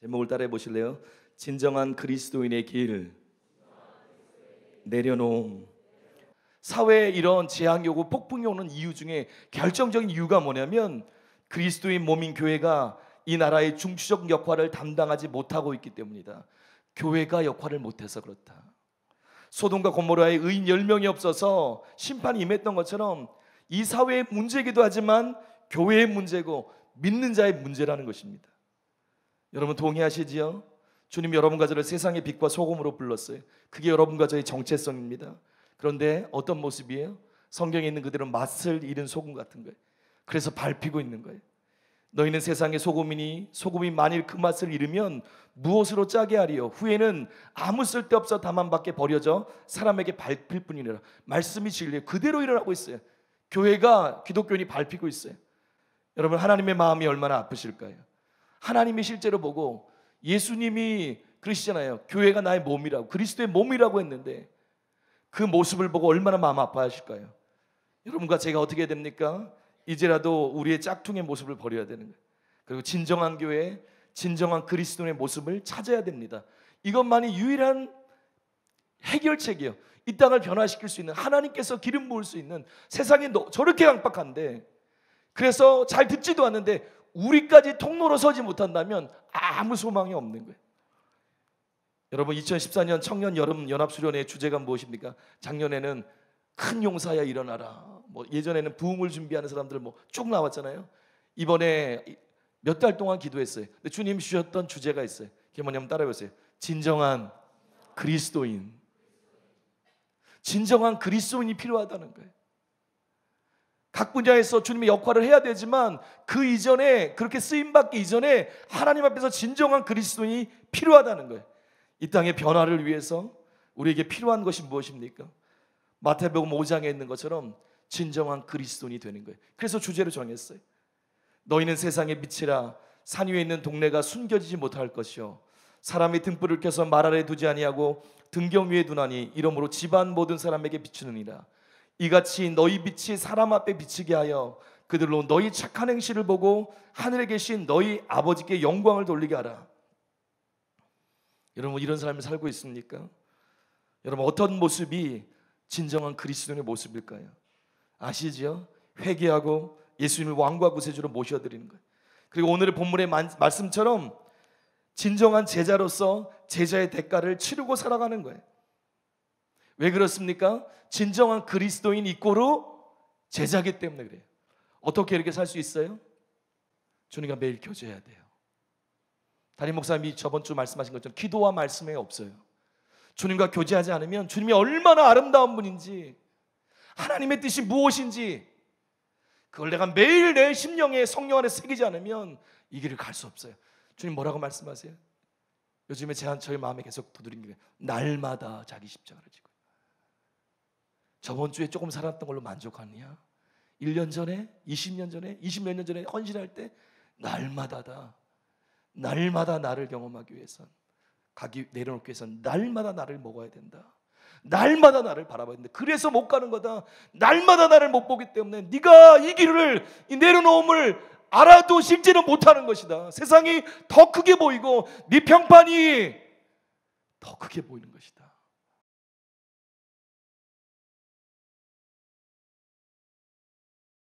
제목을 따라해 보실래요? 진정한 그리스도인의 길 내려놓음. 사회에 이런 재앙이 오고 폭풍이 오는 이유 중에 결정적인 이유가 뭐냐면 그리스도인 몸인 교회가 이 나라의 중추적 역할을 담당하지 못하고 있기 때문이다. 교회가 역할을 못해서 그렇다. 소돔과 고모라에 의인 10명이 없어서 심판이 임했던 것처럼 이 사회의 문제이기도 하지만 교회의 문제고 믿는 자의 문제라는 것입니다. 여러분 동의하시지요? 주님 여러분과 저를 세상의 빛과 소금으로 불렀어요. 그게 여러분과 저의 정체성입니다. 그런데 어떤 모습이에요? 성경에 있는 그대로 맛을 잃은 소금 같은 거예요. 그래서 밟히고 있는 거예요. 너희는 세상의 소금이니 소금이 만일 그 맛을 잃으면 무엇으로 짜게 하리요? 후에는 아무 쓸데없어 다만 밖에 버려져 사람에게 밟힐 뿐이라. 말씀이 진리예요. 그대로 일어나고 있어요. 교회가 기독교인이 밟히고 있어요. 여러분 하나님의 마음이 얼마나 아프실까요? 하나님이 실제로 보고 예수님이 그러시잖아요. 교회가 나의 몸이라고, 그리스도의 몸이라고 했는데 그 모습을 보고 얼마나 마음 아파하실까요? 여러분과 제가 어떻게 됩니까? 이제라도 우리의 짝퉁의 모습을 버려야 되는 거예요. 그리고 진정한 교회, 진정한 그리스도의 모습을 찾아야 됩니다. 이것만이 유일한 해결책이에요. 이 땅을 변화시킬 수 있는, 하나님께서 기름 부을 수 있는. 세상이 저렇게 강박한데, 그래서 잘 듣지도 않는데 우리까지 통로로 서지 못한다면 아무 소망이 없는 거예요. 여러분 2014년 청년 여름 연합수련회의 주제가 무엇입니까? 작년에는 큰 용사야 일어나라. 예전에는 부흥을 준비하는 사람들 쭉 나왔잖아요. 이번에 몇 달 동안 기도했어요. 근데 주님 주셨던 주제가 있어요. 그게 뭐냐면 따라해보세요. 진정한 그리스도인. 진정한 그리스도인이 필요하다는 거예요. 각 분야에서 주님의 역할을 해야 되지만 그 이전에, 그렇게 쓰임받기 이전에 하나님 앞에서 진정한 그리스도인이 필요하다는 거예요. 이 땅의 변화를 위해서 우리에게 필요한 것이 무엇입니까? 마태복음 5장에 있는 것처럼 진정한 그리스도인이 되는 거예요. 그래서 주제를 정했어요. 너희는 세상의 빛이라. 산 위에 있는 동네가 숨겨지지 못할 것이요 사람이 등불을 켜서 말 아래 두지 아니하고 등경 위에 두나니 이러므로 집안 모든 사람에게 비추느니라. 이같이 너희 빛이 사람 앞에 비치게 하여 그들로 너희 착한 행실을 보고 하늘에 계신 너희 아버지께 영광을 돌리게 하라. 여러분 이런 삶을 살고 있습니까? 여러분 어떤 모습이 진정한 그리스도인의 모습일까요? 아시죠? 회개하고 예수님을 왕과 구세주로 모셔드리는 거예요. 그리고 오늘의 본문의 말씀처럼 진정한 제자로서 제자의 대가를 치르고 살아가는 거예요. 왜 그렇습니까? 진정한 그리스도인 이꼬르 제자기 때문에 그래요. 어떻게 이렇게 살 수 있어요? 주님과 매일 교제해야 돼요. 담임 목사님이 저번 주 말씀하신 것처럼 기도와 말씀에 없어요. 주님과 교제하지 않으면 주님이 얼마나 아름다운 분인지, 하나님의 뜻이 무엇인지 그걸 내가 매일 내 심령에 성령 안에 새기지 않으면 이 길을 갈 수 없어요. 주님 뭐라고 말씀하세요? 요즘에 저희 마음에 계속 두드리는 게 날마다 자기 십자가를 지고. 저번 주에 조금 살았던 걸로 만족하느냐? 1년 전에, 20년 전에, 20몇 년 전에 헌신할 때 날마다다. 날마다 나를 경험하기 위해선, 내려놓기 위해선 날마다 나를 먹어야 된다. 날마다 나를 바라봐야 된다. 그래서 못 가는 거다. 날마다 나를 못 보기 때문에 네가 이 길을, 이 내려놓음을 알아도 실제는 못하는 것이다. 세상이 더 크게 보이고 네 평판이 더 크게 보이는 것이다.